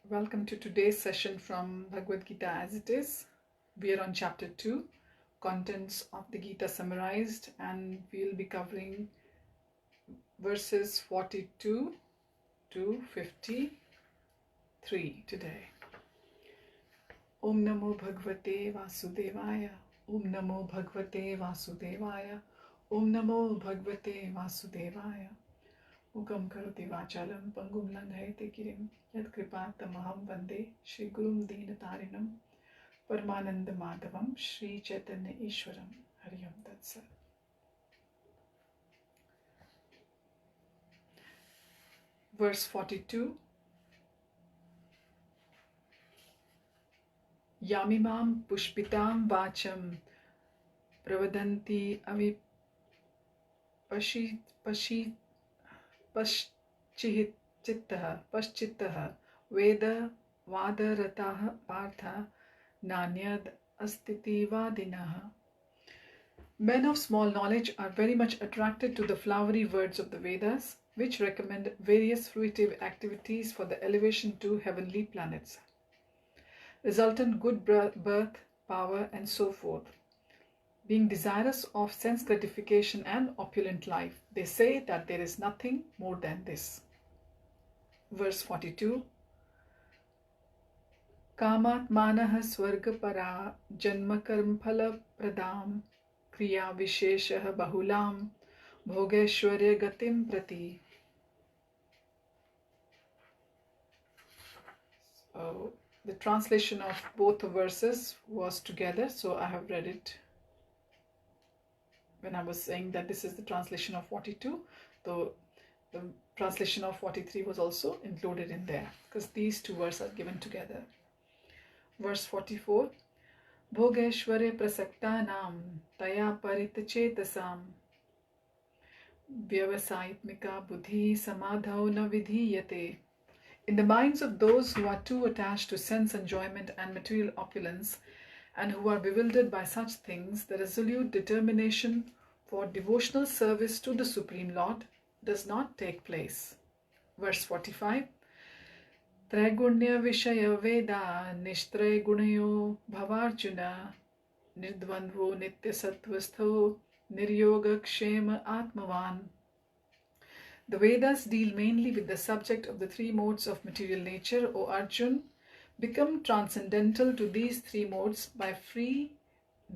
Welcome to today's session from Bhagavad Gita as it is. We are on chapter 2, Contents of the Gita summarized, and we'll be covering verses 42 to 53 today. Om Namo Bhagavate Vasudevaya. Om Namo Bhagavate Vasudevaya. Om Namo Bhagavate Vasudevaya. Mukam karoti vachalam pangum langhayate girim yad kripatamaham vande Shri Gurum Deenatarinam Paramananda Madhavam Shri Chaitanya Ishwaram Hariyam Tatsat. Verse 42. Yamimam pushpitam vacham pravadanti paschitah veda vadarataha partha nanyad astiti vadinaha. Men of small knowledge are very much attracted to the flowery words of the Vedas, which recommend various fruitive activities for the elevation to heavenly planets, resultant good birth, power, and so forth. Being desirous of sense gratification and opulent life, they say that there is nothing more than this. Verse 42. Kamat manah swarga para janma karm phala pradam kriya visheshah bahulam bhogeshwarya gatim prati. So the translation of both the verses was together, so I have read it when I was saying that this is the translation of 42, though the translation of 43 was also included in there because these two verses are given together. Verse 44. Bhogeshware prasaktanam taya paritachetasam vyavasaitmika buddhi samadhau na vidhiyate. In the minds of those who are too attached to sense enjoyment and material opulence, and who are bewildered by such things, the resolute determination for devotional service to the Supreme Lord does not take place. Verse 45. Traigunya vishaya veda nishtre gunayo bhavarjuna nirdvandvo nitya sattvastho niryoga kshema atmavan. The Vedas deal mainly with the subject of the three modes of material nature, O Arjun. Become transcendental to these three modes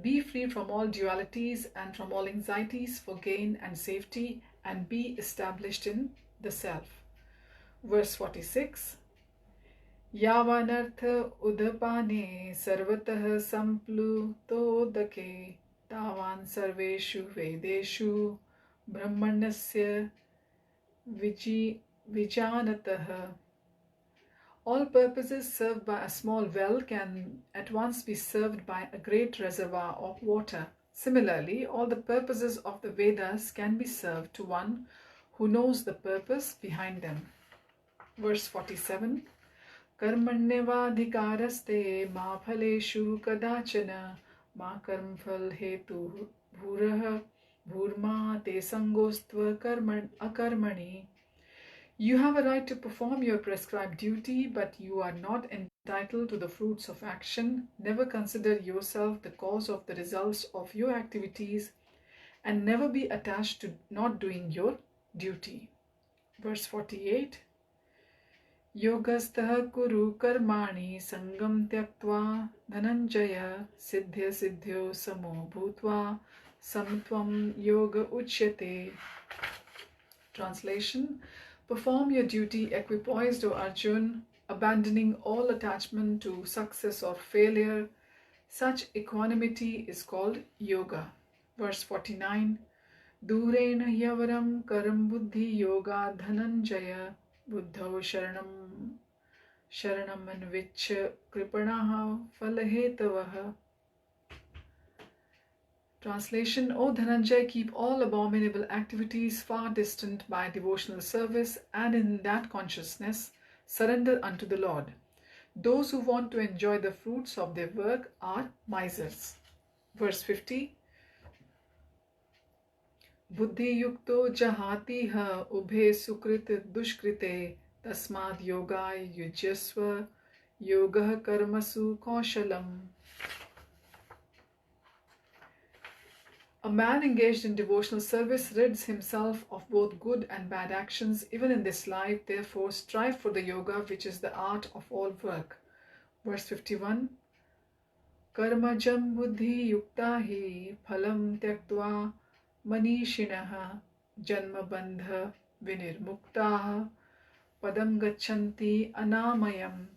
be free from all dualities and from all anxieties for gain and safety, and be established in the self. Verse 46. Yavanartha udapane sarvatah samplutodake tavan sarveshu vedeshu brahmanasya vijanatah. All purposes served by a small well can at once be served by a great reservoir of water. Similarly, all the purposes of the Vedas can be served to one who knows the purpose behind them. Verse 47. Karmanyavadhikaraste ma phaleshu kadachana ma karmphal hetu bhurah bhurma te sangostva akarmani. You have a right to perform your prescribed duty, but you are not entitled to the fruits of action. Never consider yourself the cause of the results of your activities, and never be attached to not doing your duty. Verse 48. Yogastha kuru karmani sangam tyaktva dhananjaya siddhya siddhyo samo bhutva samtvam yoga uchyate. Translation. Perform your duty equipoised, O Arjun, abandoning all attachment to success or failure. Such equanimity is called yoga. Verse 49. Durena yavaram karam buddhi yoga dhananjaya buddhau sharanam anviccha kripanaha phalahetavaha. Translation. O Dhananjay, keep all abominable activities far distant by devotional service, and in that consciousness surrender unto the Lord. Those who want to enjoy the fruits of their work are misers. Verse 50. Buddhi yukto jahati ha ubhe sukrit dushkrite tasmad yogai yujyasva Yoga karmasu kaushalam. A man engaged in devotional service rids himself of both good and bad actions even in this life. Therefore, strive for the yoga, which is the art of all work. Verse 51. Karmajam buddhi yukta hi phalam tyaktva manishinaha janma bandha vinirmuktaha padam gachanti anamayam.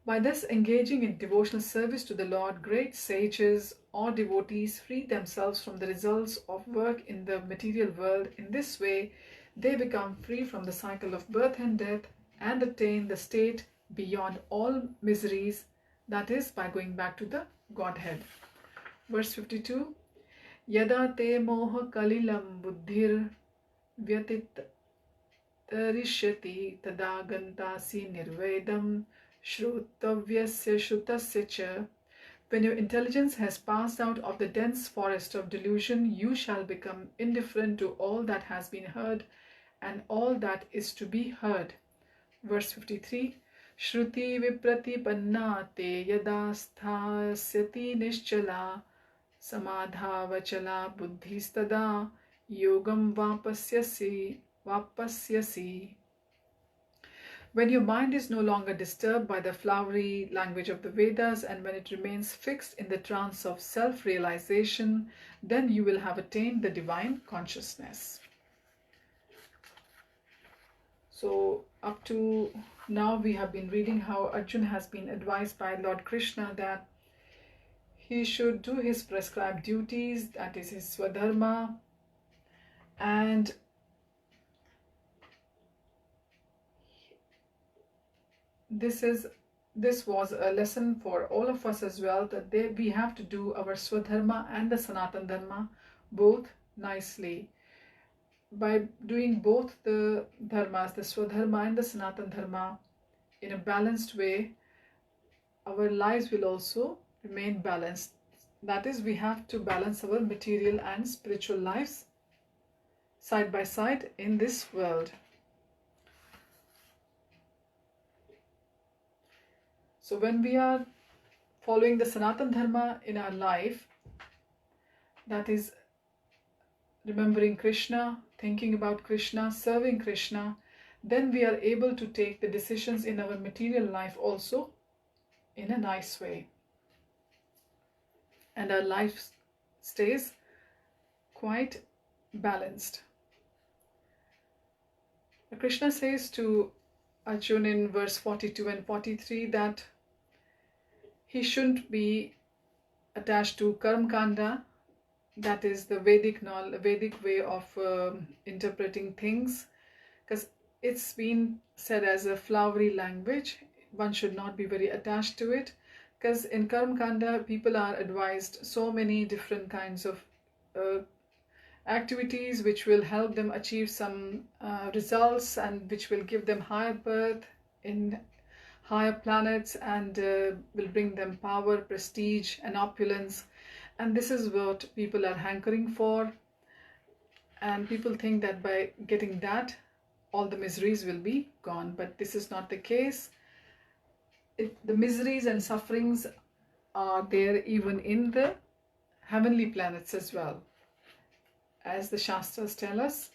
By thus engaging in devotional service to the Lord, great sages or devotees free themselves from the results of work in the material world. In this way, they become free from the cycle of birth and death and attain the state beyond all miseries, that is, by going back to the Godhead. Verse 52. Yada te moha kalilam buddhir vyatit tarishyati tada gantasi nirvedam Shrutavyasya Shrutasya cha. When your intelligence has passed out of the dense forest of delusion, you shall become indifferent to all that has been heard and all that is to be heard. Verse 53. Shruti vipratipanna te yada sthasyati nischala samadhavachala buddhistada yogam vapasyasi. When your mind is no longer disturbed by the flowery language of the Vedas and when it remains fixed in the trance of self-realization, then you will have attained the divine consciousness. So up to now we have been reading how Arjuna has been advised by Lord Krishna that he should do his prescribed duties, that is his swadharma, and this was a lesson for all of us as well, that we have to do our swadharma and the Sanatan Dharma both nicely. By doing both the dharmas, the swadharma and the Sanatan Dharma, in a balanced way, our lives will also remain balanced. That is, we have to balance our material and spiritual lives side by side in this world. So when we are following the Sanatan Dharma in our life, that is remembering Krishna, thinking about Krishna, serving Krishna, then we are able to take the decisions in our material life also in a nice way. And our life stays quite balanced. Krishna says to Arjuna in verse 42 and 43 that he shouldn't be attached to Karma Kanda, that is the Vedic way of interpreting things, because it's been said as a flowery language. One should not be very attached to it, because in Karma Kanda people are advised so many different kinds of activities which will help them achieve some results and which will give them higher birth in higher planets and will bring them power, prestige and opulence. And this is what people are hankering for, and people think that by getting that all the miseries will be gone, but this is not the case. The miseries and sufferings are there even in the heavenly planets as well, as the Shastras tell us.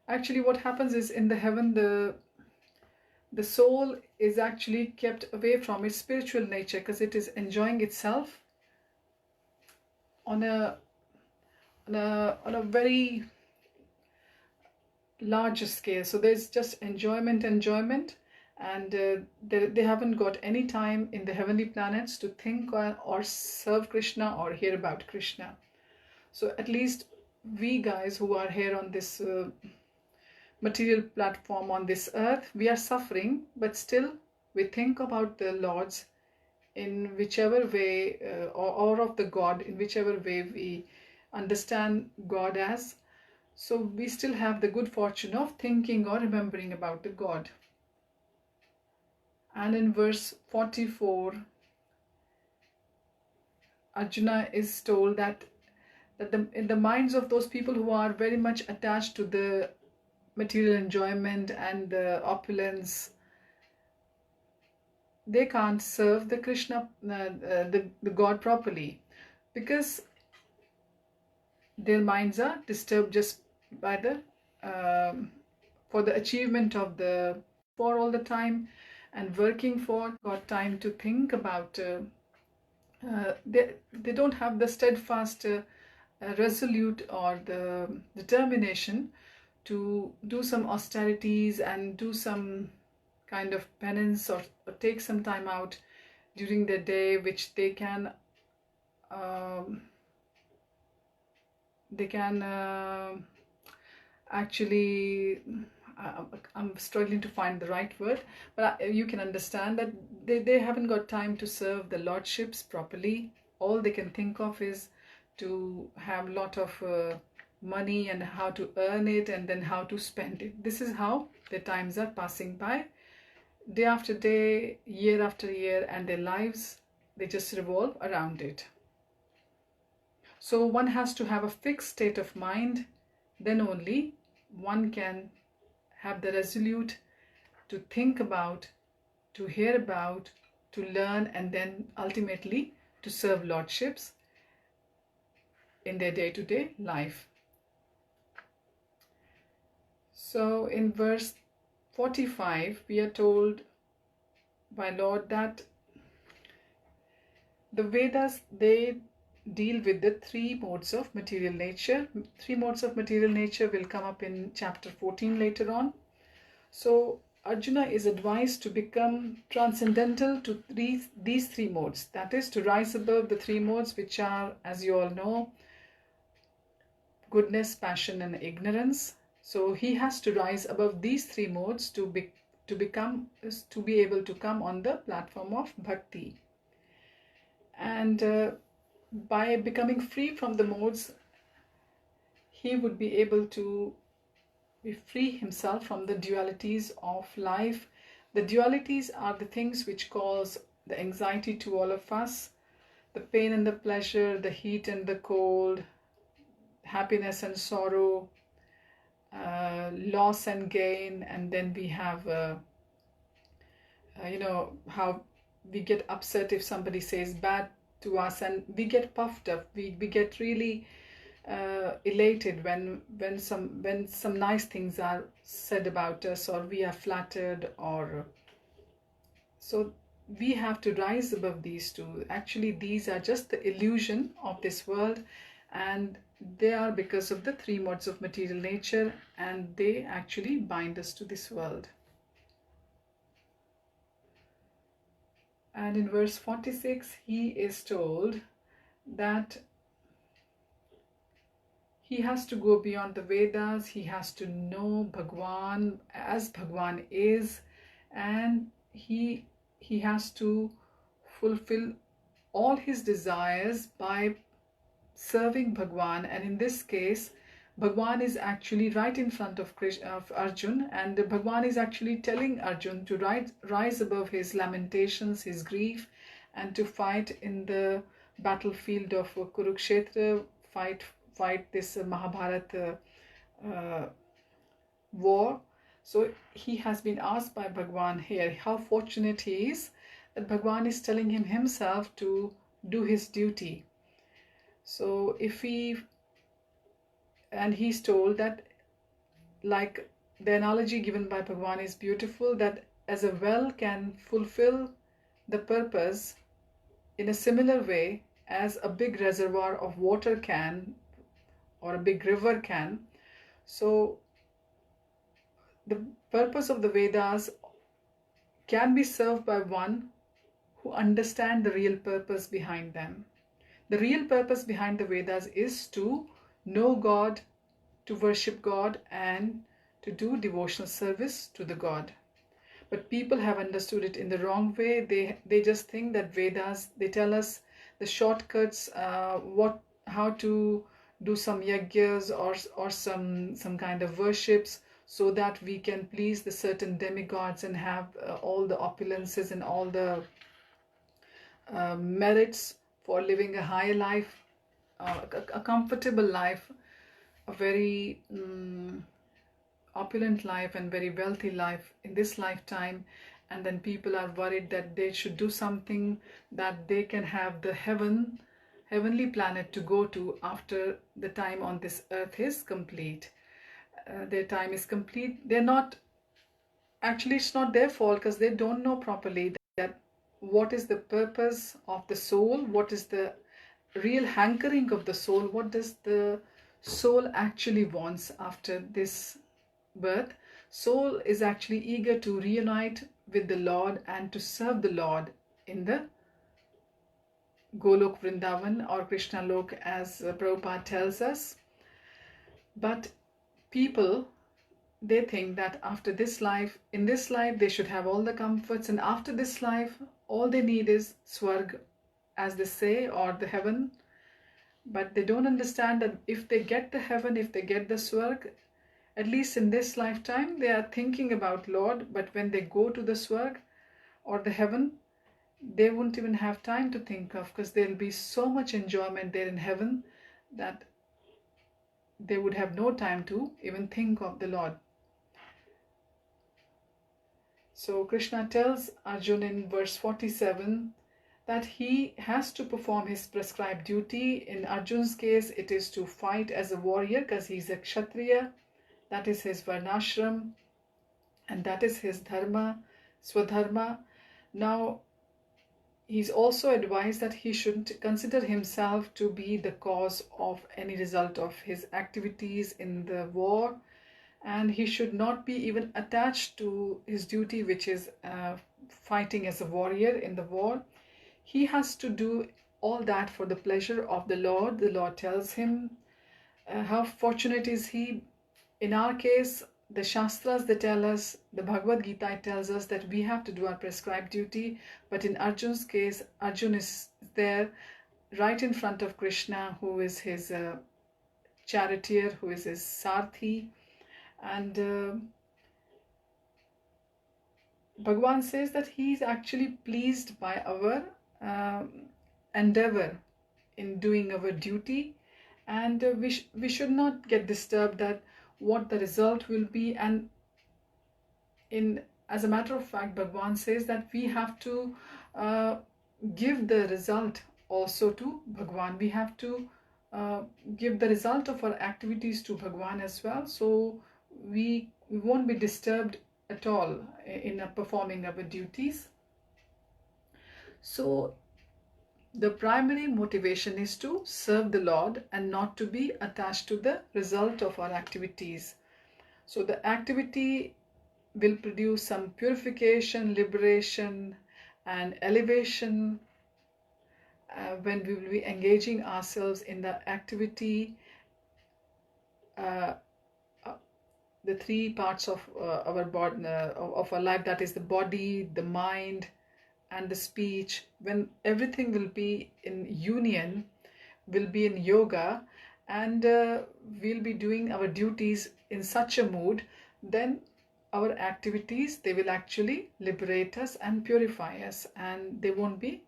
Actually what happens is, in the heaven the soul is actually kept away from its spiritual nature because it is enjoying itself on a very large scale. So there's just enjoyment, and they haven't got any time in the heavenly planets to think or serve Krishna or hear about Krishna. So at least we guys who are here on this material platform on this earth, we are suffering, but still we think about the Lord's in whichever way or of the God in whichever way we understand God as. So we still have the good fortune of thinking or remembering about the God. And in verse 44, Arjuna is told that in the minds of those people who are very much attached to the material enjoyment and the opulence they can't serve the Krishna, the God properly, because their minds are disturbed just by the for the achievement of the for all the time, and working for got time to think about they don't have the steadfast resolute or the determination to do some austerities and do some kind of penance, or take some time out during the day, which um, they can actually I'm struggling to find the right word, but you can understand that they haven't got time to serve the lordships properly. All they can think of is to have a lot of money and how to earn it and then how to spend it. This is how their times are passing by, day after day, year after year, and their lives, they just revolve around it. So one has to have a fixed state of mind, then only one can have the resolute to think about, to hear about, to learn, and then ultimately to serve lordships in their day-to-day life. So in verse 45, we are told by Lord that the Vedas, they deal with the three modes of material nature. Three modes of material nature will come up in chapter 14 later on. So Arjuna is advised to become transcendental to these three modes. That is, to rise above the three modes, which are, as you all know, goodness, passion, and ignorance. So he has to rise above these three modes to be able to come on the platform of bhakti. And by becoming free from the modes, he would be able to free himself from the dualities of life. The dualities are the things which cause the anxiety to all of us: the pain and the pleasure, the heat and the cold, happiness and sorrow, loss and gain. And then we have how we get upset if somebody says bad to us, and we get puffed up, we get really elated when some nice things are said about us, or we are flattered, or so we have to rise above these two. Actually, these are just the illusion of this world, and they are because of the three modes of material nature, and they actually bind us to this world. And in verse 46, he is told that he has to go beyond the Vedas, he has to know Bhagwan as Bhagwan is, and he has to fulfill all his desires by serving Bhagwan. And in this case, Bhagwan is actually right in front of Arjun, and Bhagwan is actually telling Arjun to rise above his lamentations, his grief, and to fight in the battlefield of Kurukshetra, fight this Mahabharata war. So he has been asked by Bhagwan here, how fortunate he is that Bhagwan is telling him himself to do his duty. So and he's told that, like the analogy given by Bhagwan is beautiful, that as a well can fulfill the purpose in a similar way as a big reservoir of water can, or a big river can. So the purpose of the Vedas can be served by one who understands the real purpose behind them. The real purpose behind the Vedas is to know God, to worship God, and to do devotional service to the God. But people have understood it in the wrong way. They just think that Vedas, they tell us the shortcuts, how to do some yajnas or some kind of worships, so that we can please the certain demigods and have all the opulences and all the merits for living a high life, a comfortable life, a very opulent life and very wealthy life in this lifetime. and then people are worried that they should do something that they can have the heavenly planet to go to after the time on this earth is complete. Their time is complete. They're not, actually it's not their fault, because they don't know properly that what is the purpose of the soul, what is the real hankering of the soul, what does the soul actually wants after this birth. Soul is actually eager to reunite with the Lord and to serve the Lord in the Golok Vrindavan or Krishna Lok, as Prabhupada tells us. But people, they think that after this life, in this life they should have all the comforts, and after this life all they need is Swarg, as they say, or the heaven. But they don't understand that if they get the heaven, if they get the Swarg, at least in this lifetime they are thinking about Lord, but when they go to the Swarg or the heaven, they won't even have time to think of, because there will be so much enjoyment there in heaven that they would have no time to even think of the Lord. So Krishna tells Arjuna in verse 47 that he has to perform his prescribed duty. In Arjuna's case, it is to fight as a warrior, because he's a Kshatriya. That is his Varnashram, and that is his Dharma, Swadharma. Now, he's also advised that he shouldn't consider himself to be the cause of any result of his activities in the war, and he should not be even attached to his duty, which is fighting as a warrior in the war. He has to do all that for the pleasure of the Lord. The Lord tells him how fortunate is he. In our case, the Shastras, they tell us, the Bhagavad Gita tells us that we have to do our prescribed duty. But in Arjun's case, Arjun is there right in front of Krishna, who is his charioteer, who is his Sarthi. And Bhagavan says that he is actually pleased by our endeavor in doing our duty, and we should not get disturbed that what the result will be. And as a matter of fact, Bhagavan says that we have to give the result also to Bhagavan. We have to give the result of our activities to Bhagavan as well, so we won't be disturbed at all in performing our duties. So the primary motivation is to serve the Lord and not to be attached to the result of our activities. So the activity will produce some purification, liberation, and elevation when we will be engaging ourselves in the activity. The three parts of our body, of our life, that is the body, the mind, and the speech, when everything will be in union, will be in yoga, and we'll be doing our duties in such a mood, then our activities, they will actually liberate us and purify us, and they won't be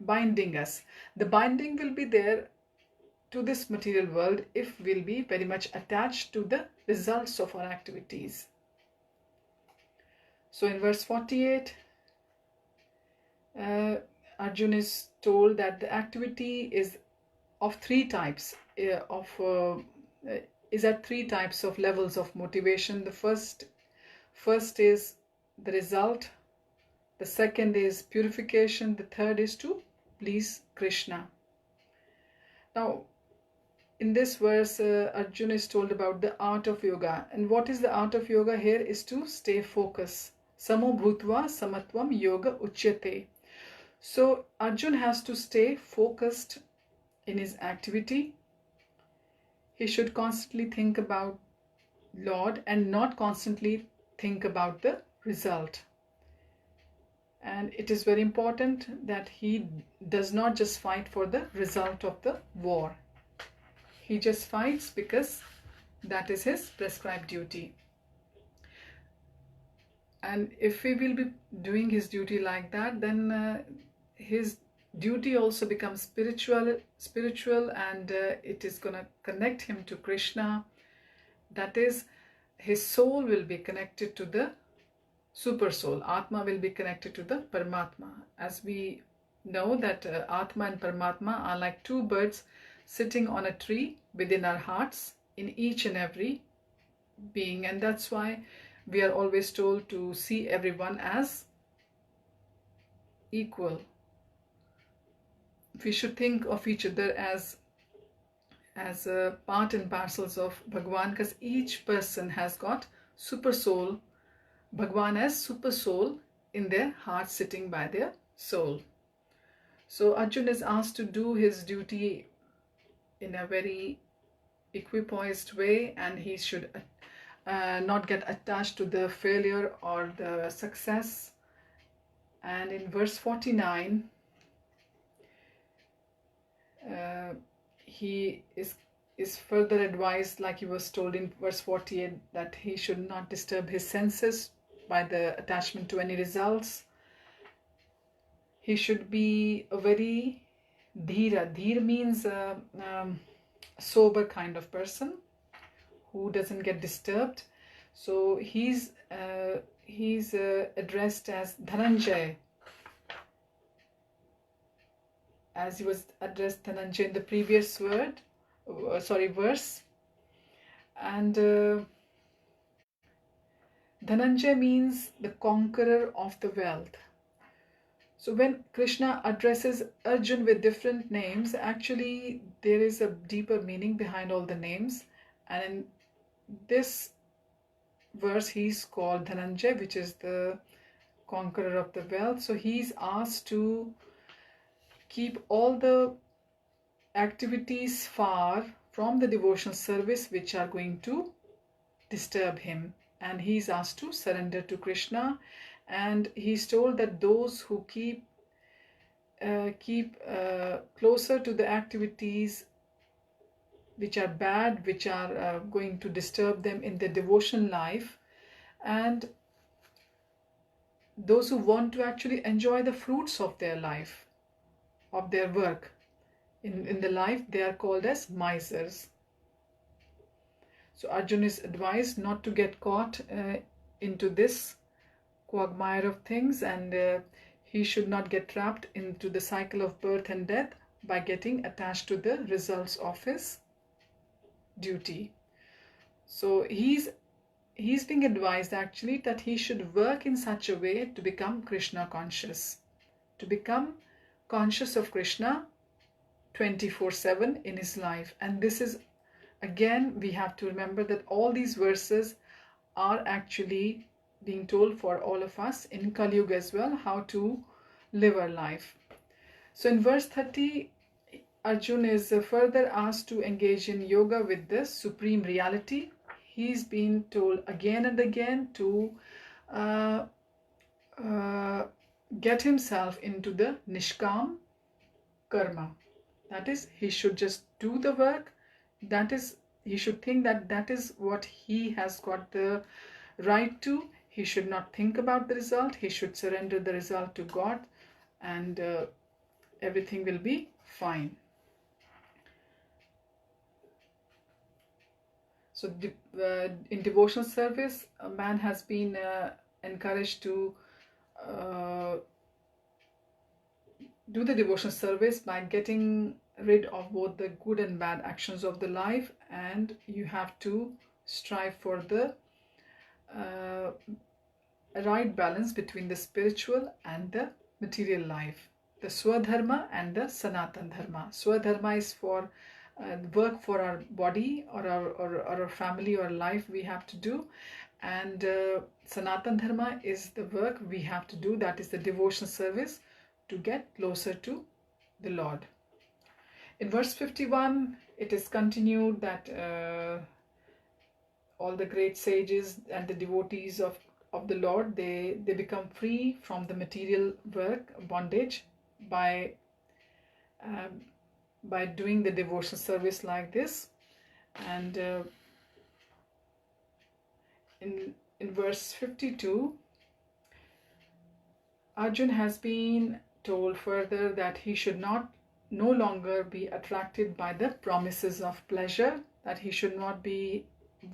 binding us. The binding will be there to this material world if we'll be very much attached to the results of our activities. So in verse 48, Arjuna is told that the activity is of three types, is at three types of levels of motivation. The first is the result, the second is purification, the third is to please Krishna. Now, in this verse, Arjuna is told about the art of yoga. And what is the art of yoga here is to stay focused. Samo bhutva samatvam yoga uchyate. So Arjuna has to stay focused in his activity. He should constantly think about Lord and not constantly think about the result. And it is very important that he does not just fight for the result of the war. He just fights because that is his prescribed duty. And if he will be doing his duty like that, then his duty also becomes spiritual, and it is going to connect him to Krishna. That is, his soul will be connected to the super soul. Atma will be connected to the Paramatma. As we know that Atma and Paramatma are like two birds sitting on a tree within our hearts in each and every being, and that's why we are always told to see everyone as equal. We should think of each other as part and parcels of Bhagwan, because each person has got super soul, Bhagwan as super soul in their heart sitting by their soul. So Arjun is asked to do his duty in a very equipoised way, and he should not get attached to the failure or the success. And in verse 49, he is further advised, like he was told in verse 48, that he should not disturb his senses by the attachment to any results. He should be a very dhira. Dhir means a sober kind of person who doesn't get disturbed. So he's addressed as Dhananjay, as he was addressed Dhananjay in the previous verse. And Dhananjay means the conqueror of the wealth. So when Krishna addresses Arjun with different names, actually there is a deeper meaning behind all the names. And in this verse, he's called Dhananjay, which is the conqueror of the wealth. So he's asked to keep all the activities far from the devotional service which are going to disturb him. And he's asked to surrender to Krishna. And he's told that those who keep closer to the activities which are bad, which are going to disturb them in their devotion life, and those who want to actually enjoy the fruits of their life, of their work in the life, they are called as misers. So Arjun is advised not to get caught into this quagmire of things, and he should not get trapped into the cycle of birth and death by getting attached to the results of his duty. So he's being advised actually that he should work in such a way to become Krishna conscious, to become conscious of Krishna 24/7 in his life. And this is, again, we have to remember that all these verses are actually being told for all of us in Kali Yuga as well, how to live our life. So in verse 30, Arjun is further asked to engage in yoga with the supreme reality. He's been told again and again to get himself into the nishkam karma. That is, he should just do the work. That is, he should think that that is what he has got the right to. He should not think about the result. He should surrender the result to God, and everything will be fine. So in devotional service, a man has been encouraged to do the devotional service by getting rid of both the good and bad actions of the life, and you have to strive for the right balance between the spiritual and the material life, the Swadharma and the Sanatan Dharma. Swadharma is for work for our body or our family or life we have to do, and Sanatan Dharma is the work we have to do, that is the devotional service to get closer to the Lord. In verse 51, it is continued that all the great sages and the devotees of the Lord, they become free from the material work, bondage, by doing the devotional service like this. And in verse 52, Arjun has been told further that he should no longer be attracted by the promises of pleasure, that he should not be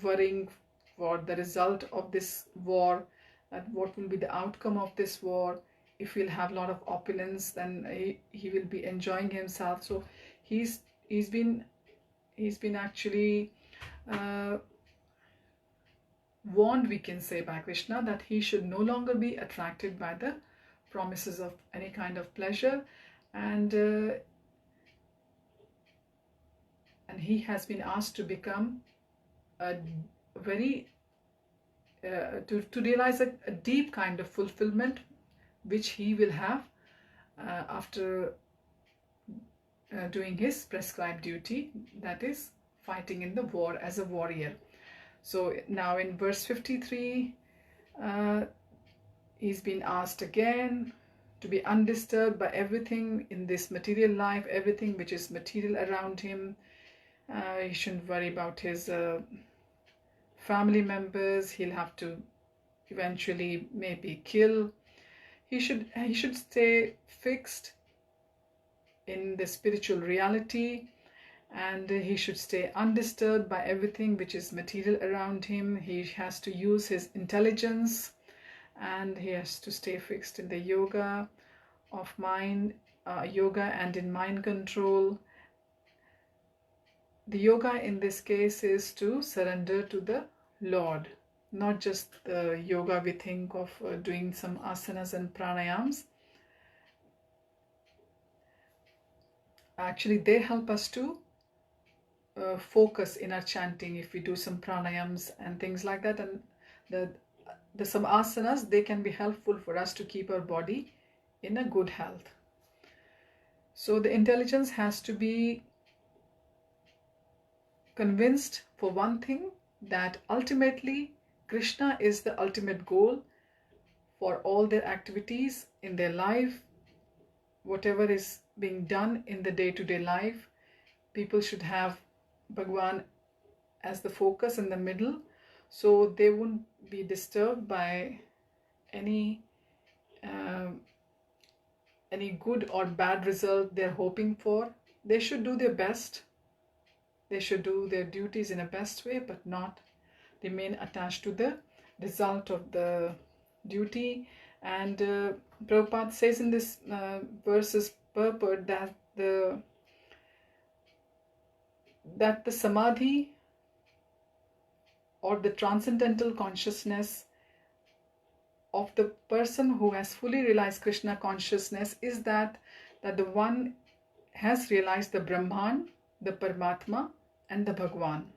worrying for the result of this war that what will be the outcome of this war. If we'll have a lot of opulence, then he will be enjoying himself. So he's been actually warned, we can say, by Krishna, that he should no longer be attracted by the promises of any kind of pleasure, and he has been asked to become a very to realize a deep kind of fulfillment which he will have after doing his prescribed duty, that is fighting in the war as a warrior. So now in verse 53, he's been asked again to be undisturbed by everything in this material life, everything which is material around him. He shouldn't worry about his family members. He'll have to eventually maybe kill. He should stay fixed in the spiritual reality, and he should stay undisturbed by everything which is material around him. He has to use his intelligence, and he has to stay fixed in the yoga of mind, yoga and in mind control. The yoga in this case is to surrender to the Lord, not just the yoga we think of doing some asanas and pranayams. Actually, they help us to focus in our chanting. If we do some pranayams and things like that, and the some asanas, they can be helpful for us to keep our body in a good health. So the intelligence has to be convinced, for one thing, that ultimately Krishna is the ultimate goal for all their activities in their life. Whatever is being done in the day-to-day life, people should have Bhagwan as the focus in the middle, so they won't be disturbed by any good or bad result they're hoping for. They should do their best. They should do their duties in a best way, but not remain attached to the result of the duty. And Prabhupada says in this verse's purport that the samadhi, or the transcendental consciousness of the person who has fully realized Krishna consciousness, is that the one has realized the Brahman, the Paramatma, and the Bhagwan.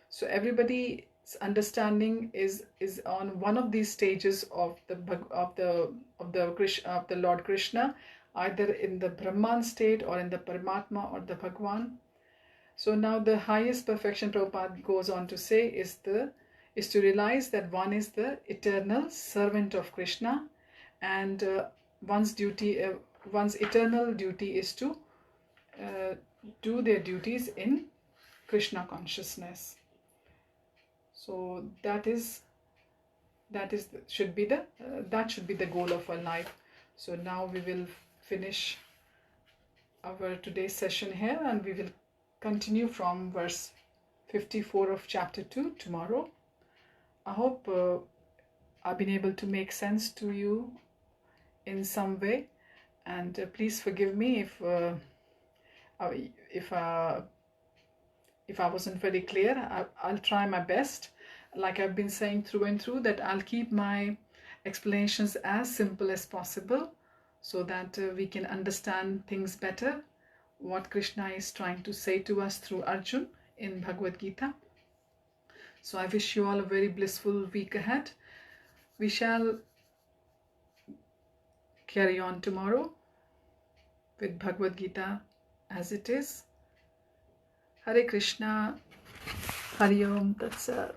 So everybody's understanding is on one of these stages of the Lord Krishna, either in the Brahman state or in the Paramatma or the Bhagwan. So now the highest perfection, Prabhupada goes on to say, is to realize that one is the eternal servant of Krishna, and one's eternal duty is to do their duties in Krishna consciousness. So that should be the goal of our life. So now we will finish our today's session here, and we will continue from verse 54 of chapter 2 tomorrow. I hope I've been able to make sense to you in some way, and please forgive me if I wasn't very clear. I'll try my best, like I've been saying through and through, that I'll keep my explanations as simple as possible, so that we can understand things better, what Krishna is trying to say to us through Arjun in Bhagavad Gita. So I wish you all a very blissful week ahead. We shall carry on tomorrow with Bhagavad Gita as it is. Hare Krishna, Hari Om Tat Sat.